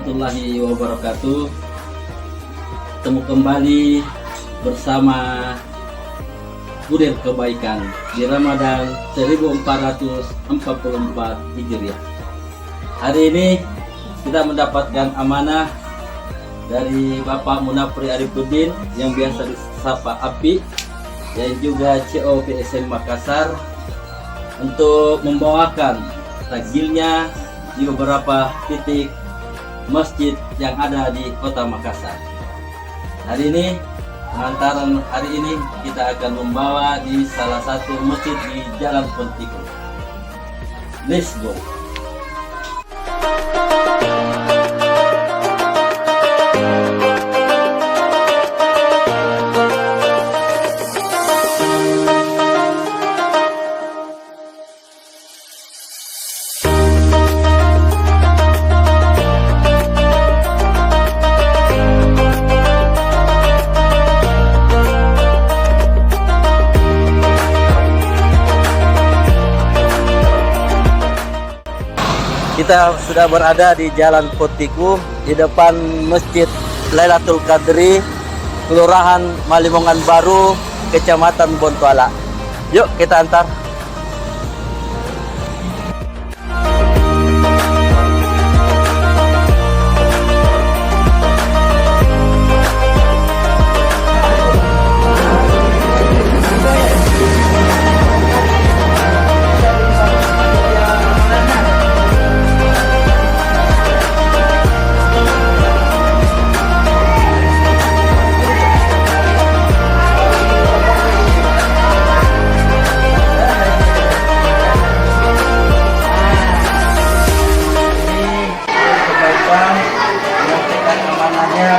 warahmatullahi wabarakatuh. Ketemu kembali bersama Kurir Kebaikan di Ramadan 1444 Hijriah. Hari ini kita mendapatkan amanah dari Bapak Munafri Arifuddin yang biasa disapa Api dan juga CO PSM Makassar untuk membawakan takjilnya di beberapa titik masjid yang ada di Kota Makassar. Hari ini, pengantaran hari ini kita akan membawa di salah satu masjid di Jalan Pontiku. Let's go. Kita sudah berada di Jalan Pontiku di depan Masjid Lailatul Qadri, Kelurahan Malimongan Baru, Kecamatan Bontoala. Yuk kita antar.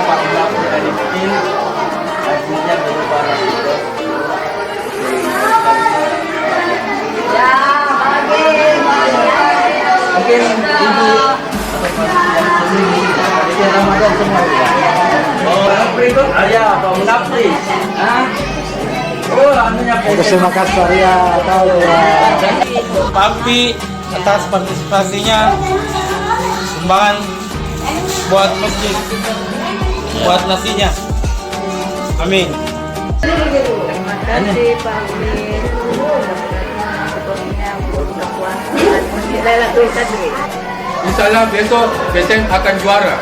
Pak Munafri Arifuddin, hasilnya berupa rapidot. Mungkin ibu di Ramadan semua ya. Oh, berikut ayah Pak Munafri. Oh, anunya Terima Makassar ya, tahu ya. Papi atas partisipasinya sumbangan buat masjid, buat nasinya. Amin. Terima kasih Pak Amin. Lailatul Qadri. Insyaallah besok PSM akan juara.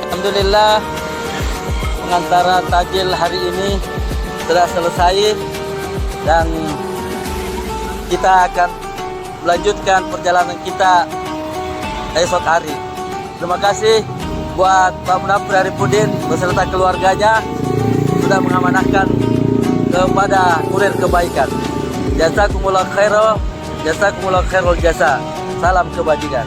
Alhamdulillah, pengantaran takjil hari ini sudah selesai dan kita akan melanjutkan perjalanan kita esok hari. Terima kasih buat Pak Munafri Arifuddin beserta keluarganya sudah mengamanahkan kepada Kurir Kebaikan. Jazakumullah khairul jasa. Salam kebajikan.